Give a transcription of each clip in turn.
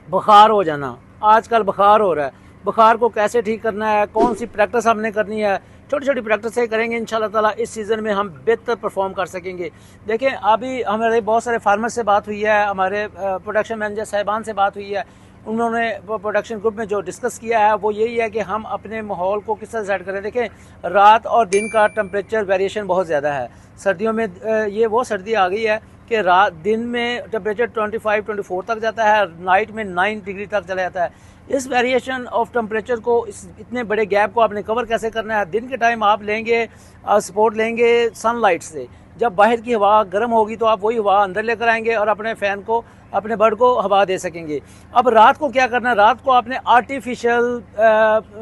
बुखार हो जाना, आजकल बुखार हो रहा है, बुखार को कैसे ठीक करना है, कौन सी प्रैक्टिस हमने करनी है, छोटी छोटी प्रैक्टिस करेंगे इंशाल्लाह ताला इस सीज़न में हम बेहतर परफॉर्म कर सकेंगे। देखें अभी हमारे बहुत सारे फार्मर से बात हुई है, हमारे प्रोडक्शन मैनेजर साहिबान से बात हुई है, उन्होंने प्रोडक्शन ग्रुप में जो डिस्कस किया है वो यही है कि हम अपने माहौल को किस तरह सेट करें। देखें रात और दिन का टेम्परेचर वेरिएशन बहुत ज़्यादा है, सर्दियों में ये वो सर्दी आ गई है कि रात दिन में टेम्परेचर 25-24 तक जाता है, नाइट में 9 डिग्री तक चला जाता है। इस वेरिएशन ऑफ टेम्परेचर को, इस इतने बड़े गैप को आपने कवर कैसे करना है। दिन के टाइम आप लेंगे सपोर्ट लेंगे सनलाइट से, जब बाहर की हवा गर्म होगी तो आप वही हवा अंदर लेकर आएंगे और अपने फ़ैन को, अपने बर्ड को हवा दे सकेंगे। अब रात को क्या करना है, रात को आपने आर्टिफिशियल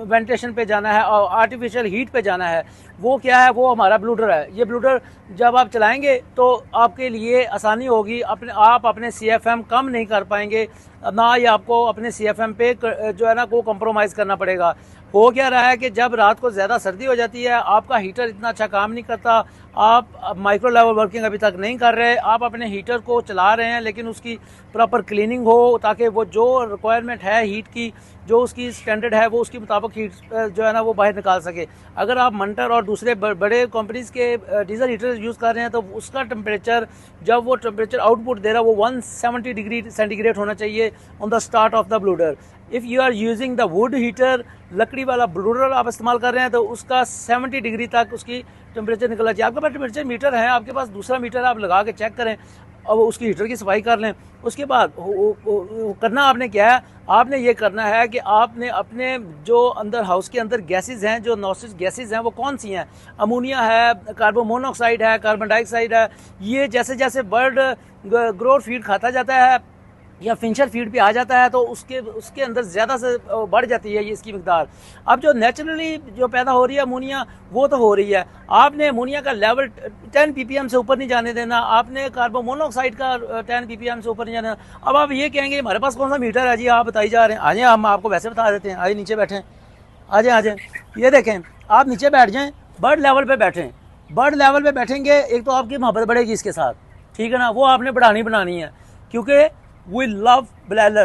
वेंटिलेशन पे जाना है और आर्टिफिशियल हीट पे जाना है। वो क्या है, वो हमारा ब्लूडर है। ये ब्लूडर जब आप चलाएंगे तो आपके लिए आसानी होगी, आप अपने CFM कम नहीं कर पाएंगे, ना ही आपको अपने CFM पे जो है ना को कंप्रोमाइज़ करना पड़ेगा। हो क्या रहा है कि जब रात को ज़्यादा सर्दी हो जाती है, आपका हीटर इतना अच्छा काम नहीं करता, आप माइक्रो लेवल वर्किंग अभी तक नहीं कर रहे, आप अपने हीटर को चला रहे हैं लेकिन उसकी प्रॉपर क्लीनिंग हो ताकि वो जो रिक्वायरमेंट है हीट की, जो उसकी स्टैंडर्ड है वो उसके मुताबिक हीट जो है ना वो बाहर निकाल सके। अगर आप मंटर और दूसरे बड़े कंपनीज़ के डीजल हीटर यूज़ कर रहे हैं तो उसका टेम्परेचर, जब वो टेम्परेचर आउटपुट दे रहा है वो 170 डिग्री सेंटीग्रेड होना चाहिए on the start of the brooder. If you are using the wood heater, लकड़ी वाला ब्लूडर आप इस्तेमाल कर रहे हैं तो उसका 70 डिग्री तक उसकी टेम्परेचर निकलना चाहिए। आपके पास टेम्परेचर मीटर है, आपके पास दूसरा मीटर आप लगा के चेक करें और उसकी हीटर की सफाई कर लें। उसके बाद करना आपने क्या है, आपने ये करना है कि आपने अपने जो अंदर हाउस के अंदर गैसेस हैं, जो नॉइस गैसेस हैं वो कौन सी हैं, अमोनिया है, कार्बन मोनोऑक्साइड है, कार्बन डाइऑक्साइड है। ये जैसे जैसे बर्ड ग्रोथ फीड खाता जाता है या फिंशर फीड पे आ जाता है तो उसके अंदर ज़्यादा से बढ़ जाती है ये इसकी मिकदार। अब जो नेचुरली जो पैदा हो रही है अमोनिया वो तो हो रही है, आपने अमोनिया का लेवल 10 ppm से ऊपर नहीं जाने देना, आपने कार्बन मोनोऑक्साइड का 10 ppm से ऊपर नहीं जाने देना। अब आप ये कहेंगे हमारे पास कौन सा मीटर है जी, आप बताई जा रहे हैं, आ जाए हम आपको वैसे बता देते हैं। आइए नीचे बैठें, आ जाए। ये देखें, आप नीचे बैठ जाएँ, बर्ड लेवल पर बैठें। बर्ड लेवल पर बैठेंगे एक तो आपकी मोहब्बत बढ़ेगी इसके साथ, ठीक है ना, वो आपने बनानी है क्योंकि We love bladder.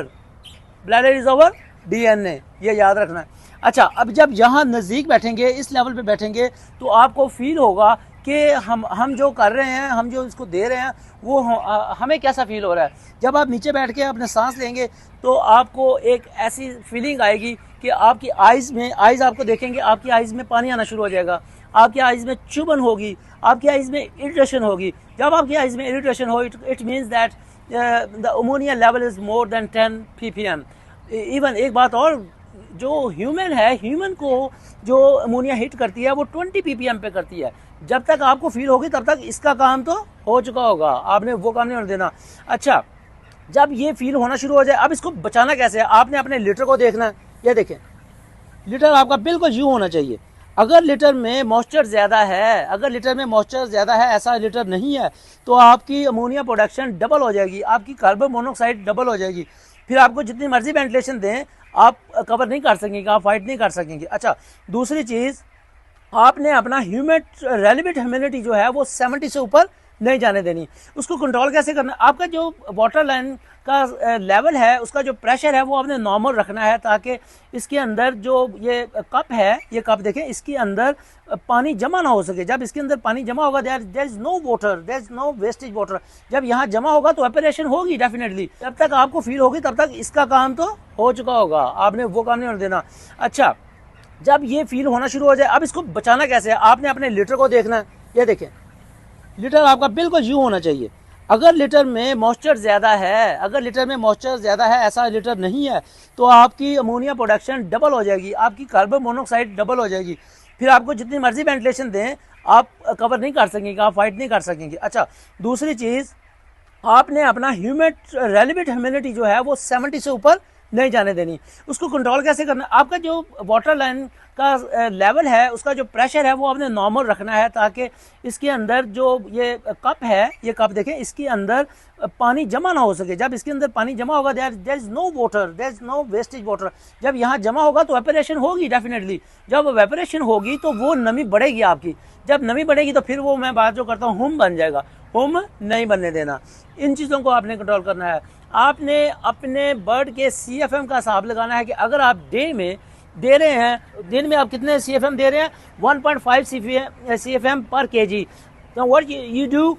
Bladder is our DNA, ये याद रखना है। अच्छा, अब जब यहाँ नज़दीक बैठेंगे, इस लेवल पे बैठेंगे तो आपको फील होगा कि हम जो कर रहे हैं, हम जो इसको दे रहे हैं वो हमें कैसा फील हो रहा है। जब आप नीचे बैठ के अपने सांस लेंगे तो आपको एक ऐसी फीलिंग आएगी कि आपकी आइज़ आपको देखेंगे, आपकी आइज़ में पानी आना शुरू हो जाएगा, आपकी आइज़ में चुभन होगी, आपकी आइज़ में इरिटेशन होगी। जब आपकी आइज़ में इरिटेशन हो, it means that the ammonia level is more than 10 ppm. Even एक बात और, जो ह्यूमन है, ह्यूमन को जो अमोनिया हिट करती है वो 20 ppm पे करती है। जब तक आपको फील होगी तब तक इसका काम तो हो चुका होगा, आपने वो काम नहीं होने देना। अच्छा, जब ये फील होना शुरू हो जाए, अब इसको बचाना कैसे है, आपने अपने लीटर को देखना है। ये देखें, लीटर आपका बिल्कुल यूँ होना चाहिए। अगर लीटर में मॉइस्चर ज़्यादा है, अगर लीटर में मॉइस्चर ज़्यादा है, ऐसा लीटर नहीं है, तो आपकी अमोनिया प्रोडक्शन डबल हो जाएगी, आपकी कार्बन मोनोऑक्साइड डबल हो जाएगी। फिर आपको जितनी मर्जी वेंटिलेशन दें आप कवर नहीं कर सकेंगे, आप फाइट नहीं कर सकेंगे। अच्छा, दूसरी चीज़, आपने अपना रेलेवेंट ह्यूमिडिटी जो है वो 70 से ऊपर नहीं जाने देनी। उसको कंट्रोल कैसे करना, आपका जो वाटर लाइन का लेवल है, उसका जो प्रेशर है वो आपने नॉर्मल रखना है ताकि इसके अंदर जो ये कप है, ये कप देखें, इसके अंदर पानी जमा ना हो सके। जब इसके अंदर पानी जमा होगा, there is no water, there is no wastage water. जब यहाँ जमा होगा तो एपरेशन होगी डेफिनेटली। जब तक आपको फील होगी तब तक इसका काम तो हो चुका होगा, आपने वो काम नहीं होने देना। अच्छा, जब ये फील होना शुरू हो जाए, अब इसको बचाना कैसे है, आपने अपने लीटर को देखना है। ये देखें, लीटर आपका बिल्कुल यूँ होना चाहिए। अगर लीटर में मॉइस्चर ज़्यादा है, अगर लीटर में मॉइस्चर ज़्यादा है, ऐसा लीटर नहीं है, तो आपकी अमोनिया प्रोडक्शन डबल हो जाएगी, आपकी कार्बन मोनोऑक्साइड डबल हो जाएगी। फिर आपको जितनी मर्जी वेंटिलेशन दें आप कवर नहीं कर सकेंगे, आप फाइट नहीं कर सकेंगे। अच्छा, दूसरी चीज़, आपने अपना रेलेवेंट ह्यूमिडिटी जो है वो 70 से ऊपर नहीं जाने देनी। उसको कंट्रोल कैसे करना, आपका जो वाटर लाइन का लेवल है, उसका जो प्रेशर है वो आपने नॉर्मल रखना है ताकि इसके अंदर जो ये कप है, ये कप देखें, इसके अंदर पानी जमा ना हो सके। जब इसके अंदर पानी जमा होगा, there is no water, there is no wastage water. जब यहाँ जमा होगा तो वेपरेशन होगी डेफिनेटली। जब वेपरेशन होगी तो वो नमी बढ़ेगी आपकी। जब नमी बढ़ेगी तो फिर वो मैं बात जो करता हूँ हुम बन जाएगा, हुम नहीं बनने देना। इन चीज़ों को आपने कंट्रोल करना है। आपने अपने बर्ड के CFM का हिसाब लगाना है कि अगर आप डे में दे रहे हैं, दिन में आप कितने CFM दे रहे हैं, 1.5 CFM पर kg। तो what you do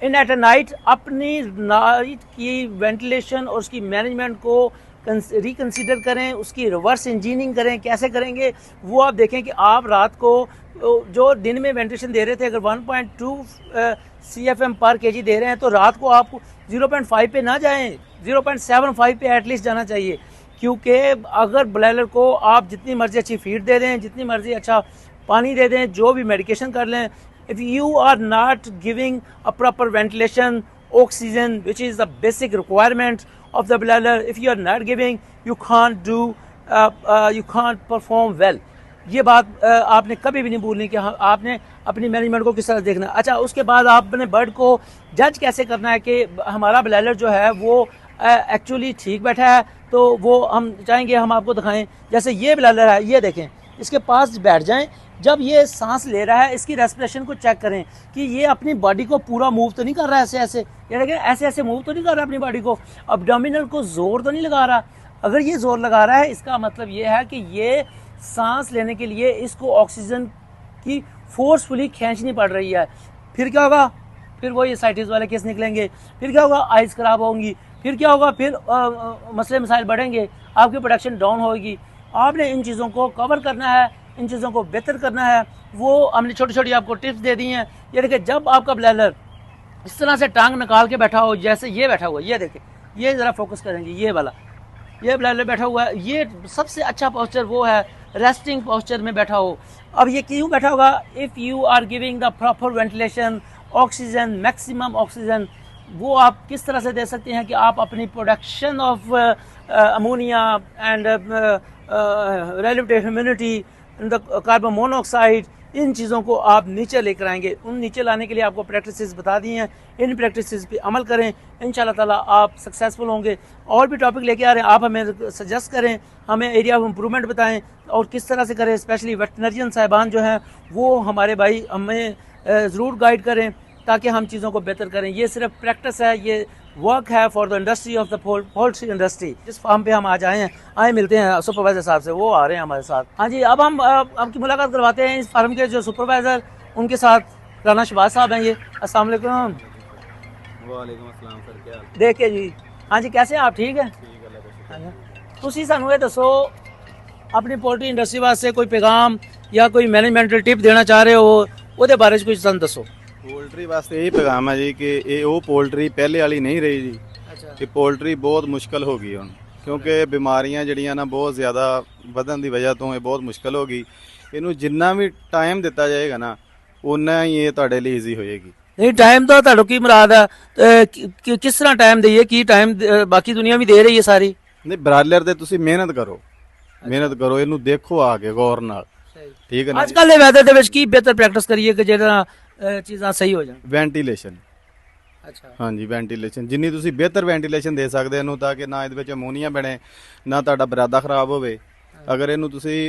in at a night, अपनी नाइट की वेंटिलेशन और उसकी मैनेजमेंट को रिकन्सिडर करें, उसकी रिवर्स इंजीनियरिंग करें। कैसे करेंगे वो आप देखें कि आप रात को जो दिन में वेंटिलेशन दे रहे थे, अगर 1.2 CFM पर kg दे रहे हैं तो रात को आप 0.5 पे ना जाएं, 0.75 पे एटलीस्ट जाना चाहिए। क्योंकि अगर ब्रॉयलर को आप जितनी मर्जी अच्छी फीड दे दें, जितनी मर्जी अच्छा पानी दे दें, जो भी मेडिकेशन कर लें, if you are not giving a proper ventilation, oxygen, which is the basic requirement of the broiler, if you are not giving, you can't do you can't perform well। ये बात आपने कभी भी नहीं भूलनी कि आपने अपनी मैनेजमेंट को किस तरह देखना है। अच्छा, उसके बाद आपने बर्ड को जज कैसे करना है कि हमारा ब्रॉयलर जो है वो एक्चुअली ठीक बैठा है। तो वो हम चाहेंगे हम आपको दिखाएं। जैसे ये ब्रॉयलर है, ये देखें, इसके पास बैठ जाएं। जब ये सांस ले रहा है, इसकी रेस्पिरेशन को चेक करें कि ये अपनी बॉडी को पूरा मूव तो नहीं कर रहा है, ऐसे ऐसे, ये देखें, ऐसे ऐसे मूव तो नहीं कर रहा अपनी बॉडी को, एब्डोमिनल को जोर तो नहीं लगा रहा। अगर ये जोर लगा रहा है, इसका मतलब ये है कि ये सांस लेने के लिए इसको ऑक्सीजन की फोर्सफुली खींचनी पड़ रही है। फिर क्या होगा? फिर वो ये साइटिस वाले केस निकलेंगे। फिर क्या होगा? आइज खराब होंगी। फिर क्या होगा? फिर मसले मसाइल बढ़ेंगे, आपकी प्रोडक्शन डाउन होगी। आपने इन चीज़ों को कवर करना है, इन चीज़ों को बेहतर करना है। वो हमने छोटी छोटी आपको टिप्स दे दी हैं। ये देखिए, जब आपका ब्रॉयलर इस तरह से टांग निकाल के बैठा हो, जैसे ये बैठा हुआ है, ये देखिए, ये ज़रा फोकस करेंगे, ये वाला, ये ब्रॉयलर बैठा हुआ है, ये सबसे अच्छा पोस्चर वो है रेस्टिंग पोस्चर में बैठा हो। अब ये क्यों बैठा होगा? If you are giving the proper ventilation, oxygen, maximum oxygen, वो आप किस तरह से दे सकते हैं कि आप अपनी production of ammonia and relative humidity, the carbon monoxide, इन चीज़ों को आप नीचे लेकर आएंगे। उन नीचे लाने के लिए आपको प्रैक्टिसेस बता दी हैं, इन प्रैक्टिसेस पे अमल करें, इंशाल्लाह ताला आप सक्सेसफुल होंगे। और भी टॉपिक लेके आ रहे हैं, आप हमें सजेस्ट करें, हमें एरिया ऑफ इम्प्रूवमेंट बताएं और किस तरह से करें। स्पेशली वेटनरियन साहिबान जो हैं वो हमारे भाई हमें ज़रूर गाइड करें ताकि हम चीज़ों को बेहतर करें। ये सिर्फ प्रैक्टिस है, ये वर्क है for the industry of the poultry industry. जिस फार्म पे हम आज आए हैं, आए मिलते हैं सुपरवाइजर साहब से, वो आ रहे हैं हमारे साथ। हाँ जी, अब हम आपकी मुलाकात करवाते हैं इस फार्म के जो सुपरवाइजर, उनके साथ राना शहबाज साहब हैं। ये अस्सलाम वालेकुम। वालेकुम अस्सलाम सर, क्या हाल? देखिए जी, हाँ जी, कैसे हैं आप? ठीक है। ਤੁਸੀਂ ਸਾਨੂੰ ਇਹ ਦੱਸੋ, अपनी पोल्ट्री इंडस्ट्री वास्ते कोई पैगाम या कोई मैनेजमेंटल टिप देना चाह रहे हो, ਉਹਦੇ ਬਾਰੇ ਚ ਕੁਝ ਸਾਨੂੰ ਦੱਸੋ। पोल्ट्री वास्ते यही पैगाम है जी कि ये वो पोल्ट्री पहले वाली नहीं रही जी। अच्छा, कि पोल्ट्री बहुत मुश्किल हो गई हुण, क्योंकि बीमारियां ਜਿਹੜੀਆਂ ਨਾ ਬਹੁਤ ਜ਼ਿਆਦਾ ਵਧਣ ਦੀ ਵਜ੍ਹਾ ਤੋਂ ਇਹ ਬਹੁਤ ਮੁਸ਼ਕਿਲ ਹੋ ਗਈ। ਇਹਨੂੰ ਜਿੰਨਾ ਵੀ ਟਾਈਮ ਦਿੱਤਾ ਜਾਏਗਾ ਨਾ, ਉਨਾ ਹੀ ਇਹ ਤੁਹਾਡੇ ਲਈ ਈਜ਼ੀ ਹੋਏਗੀ। नहीं टाइम तो ਤੁਹਾਡਾ ਕੀ ਮੁਰਾਦ ਹੈ? किस तरह टाइम दईए? की टाइम बाकी दुनिया भी दे रही है सारी? ਨਹੀਂ, ਬਰਾਲਰ ਤੇ ਤੁਸੀਂ ਮਿਹਨਤ ਕਰੋ, ਮਿਹਨਤ ਕਰੋ, ਇਹਨੂੰ ਦੇਖੋ ਆ ਕੇ ਗੌਰ ਨਾਲ, ਠੀਕ ਹੈ ਨਾ। ਅੱਜ ਕੱਲ੍ਹ ਦੇ ਵੈਦਰ ਦੇ ਵਿੱਚ ਕੀ ਬਿਹਤਰ ਪ੍ਰੈਕਟਿਸ ਕਰੀਏ ਕਿ ਜਿਹੜਾ ਚੀਜ਼ਾਂ ਸਹੀ ਹੋ ਜਾਣ? ਵੈਂਟੀਲੇਸ਼ਨ, ਅੱਛਾ, ਹਾਂਜੀ ਵੈਂਟੀਲੇਸ਼ਨ, ਜਿੰਨੀ ਤੁਸੀਂ ਬਿਹਤਰ ਵੈਂਟੀਲੇਸ਼ਨ ਦੇ ਸਕਦੇ ਇਹਨੂੰ, ਤਾਂ ਕਿ ਨਾ ਇਹਦੇ ਵਿੱਚ ਅਮੋਨੀਆ ਬਣੇ, ਨਾ ਤੁਹਾਡਾ ਬਰਾਦਾ ਖਰਾਬ ਹੋਵੇ। ਅਗਰ ਇਹਨੂੰ ਤੁਸੀਂ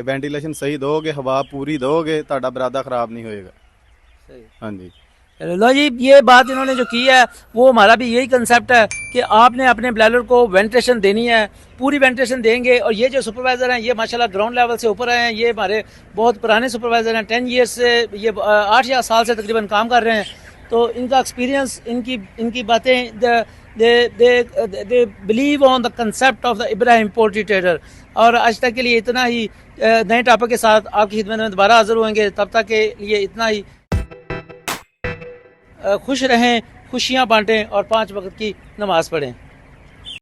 ਵੈਂਟੀਲੇਸ਼ਨ ਸਹੀ ਦੋਗੇ, ਹਵਾ ਪੂਰੀ ਦੋਗੇ, ਤੁਹਾਡਾ ਬਰਾਦਾ ਖਰਾਬ ਨਹੀਂ ਹੋਏਗਾ। सही। ਹਾਂਜੀ। लो जी, ये बात इन्होंने जो की है वो हमारा भी यही कंसेप्ट है कि आपने अपने ब्रॉयलर को वेंटिलेशन देनी है, पूरी वेंटिलेशन देंगे। और ये जो सुपरवाइज़र हैं, ये माशाल्लाह ग्राउंड लेवल से ऊपर आए हैं। ये हमारे बहुत पुराने सुपरवाइज़र हैं, 10 ईयर्स से, ये 8 या साल से तकरीबन काम कर रहे हैं। तो इनका एक्सपीरियंस, इनकी बातें, they believe on the concept of the Ibrahim poultry trader. और आज तक के लिए इतना ही। नए टॉपिक के साथ आपकी खिदमत में दोबारा हाजिर होंगे, तब तक के लिए इतना ही। खुश रहें, खुशियाँ बांटें और 5 वक्त की नमाज़ पढ़ें।